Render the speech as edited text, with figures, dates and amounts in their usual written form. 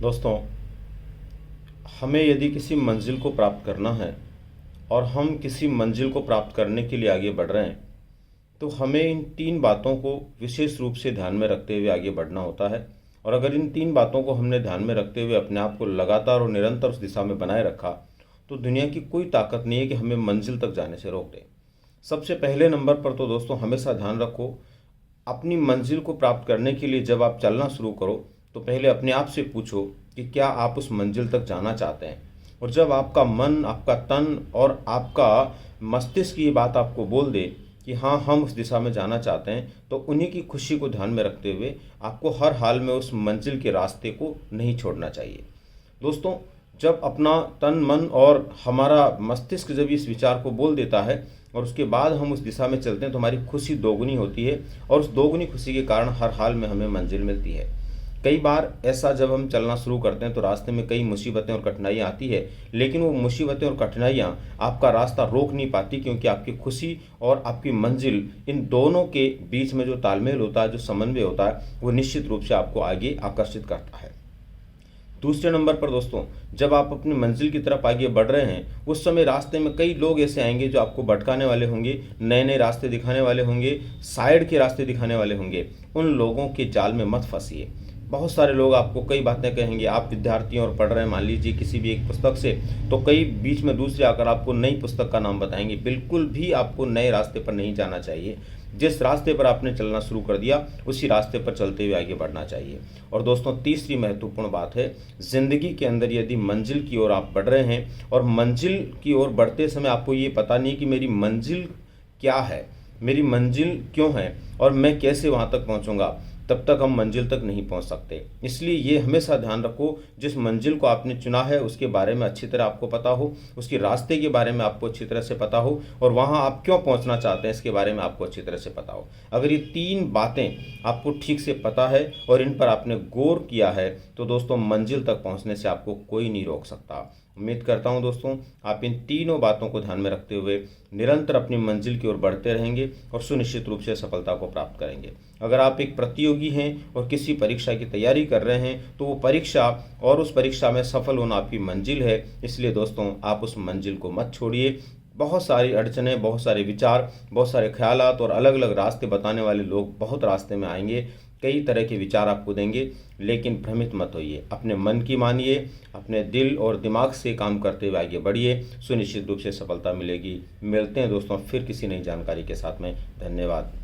दोस्तों, हमें यदि किसी मंजिल को प्राप्त करना है और हम किसी मंजिल को प्राप्त करने के लिए आगे बढ़ रहे हैं, तो हमें इन तीन बातों को विशेष रूप से ध्यान में रखते हुए आगे बढ़ना होता है। और अगर इन तीन बातों को हमने ध्यान में रखते हुए अपने आप को लगातार और निरंतर उस दिशा में बनाए रखा, तो दुनिया की कोई ताकत नहीं है कि हमें मंजिल तक जाने से रोक दे। सबसे पहले नंबर पर तो दोस्तों हमेशा ध्यान रखो, अपनी मंजिल को प्राप्त करने के लिए जब आप चलना शुरू करो तो पहले अपने आप से पूछो कि क्या आप उस मंजिल तक जाना चाहते हैं। और जब आपका मन, आपका तन और आपका मस्तिष्क ये बात आपको बोल दे कि हाँ, हम उस दिशा में जाना चाहते हैं, तो उन्हीं की खुशी को ध्यान में रखते हुए आपको हर हाल में उस मंजिल के रास्ते को नहीं छोड़ना चाहिए। दोस्तों, जब अपना तन, मन और हमारा मस्तिष्क जब इस विचार को बोल देता है और उसके बाद हम उस दिशा में चलते हैं, तो हमारी खुशी दोगुनी होती है और उस दोगुनी खुशी के कारण हर हाल में हमें मंजिल मिलती है। कई बार ऐसा जब हम चलना शुरू करते हैं तो रास्ते में कई मुसीबतें और कठिनाइयाँ आती है, लेकिन वो मुसीबतें और कठिनाइयाँ आपका रास्ता रोक नहीं पाती, क्योंकि आपकी खुशी और आपकी मंजिल, इन दोनों के बीच में जो तालमेल होता है, जो समन्वय होता है, वो निश्चित रूप से आपको आगे आकर्षित करता है। दूसरे नंबर पर दोस्तों, जब आप अपनी मंजिल की तरफ आगे बढ़ रहे हैं, उस समय रास्ते में कई लोग ऐसे आएंगे जो आपको भटकाने वाले होंगे, नए नए रास्ते दिखाने वाले होंगे, साइड के रास्ते दिखाने वाले होंगे। उन लोगों के जाल में मत फंसिए। बहुत सारे लोग आपको कई बातें कहेंगे। आप विद्यार्थी और पढ़ रहे हैं, मान लीजिए किसी भी एक पुस्तक से, तो कई बीच में दूसरे आकर आपको नई पुस्तक का नाम बताएंगे। बिल्कुल भी आपको नए रास्ते पर नहीं जाना चाहिए। जिस रास्ते पर आपने चलना शुरू कर दिया, उसी रास्ते पर चलते हुए आगे बढ़ना चाहिए। और दोस्तों, तीसरी महत्वपूर्ण बात है, जिंदगी के अंदर यदि मंजिल की ओर आप बढ़ रहे हैं और मंजिल की ओर बढ़ते समय आपको ये पता नहीं कि मेरी मंजिल क्या है, मेरी मंजिल क्यों है और मैं कैसे वहाँ तक पहुँचूंगा, तब तक हम मंजिल तक नहीं पहुंच सकते। इसलिए ये हमेशा ध्यान रखो, जिस मंजिल को आपने चुना है उसके बारे में अच्छी तरह आपको पता हो, उसके रास्ते के बारे में आपको अच्छी तरह से पता हो, और वहाँ आप क्यों पहुँचना चाहते हैं इसके बारे में आपको अच्छी तरह से पता हो। अगर ये तीन बातें आपको ठीक से पता है और इन पर आपने गौर किया है, तो दोस्तों मंजिल तक पहुँचने से आपको कोई नहीं रोक सकता। उम्मीद करता हूं दोस्तों, आप इन तीनों बातों को ध्यान में रखते हुए निरंतर अपनी मंजिल की ओर बढ़ते रहेंगे और सुनिश्चित रूप से सफलता को प्राप्त करेंगे। अगर आप एक प्रतियोगी हैं और किसी परीक्षा की तैयारी कर रहे हैं, तो वो परीक्षा और उस परीक्षा में सफल होना आपकी मंजिल है। इसलिए दोस्तों, आप उस मंजिल को मत छोड़िए। बहुत सारी अड़चनें, बहुत सारे विचार, बहुत सारे ख्यालात और अलग अलग रास्ते बताने वाले लोग बहुत रास्ते में आएंगे, कई तरह के विचार आपको देंगे, लेकिन भ्रमित मत होइए। अपने मन की मानिए, अपने दिल और दिमाग से काम करते हुए आगे बढ़िए, सुनिश्चित रूप से सफलता मिलेगी। मिलते हैं दोस्तों फिर किसी नई जानकारी के साथ में। धन्यवाद।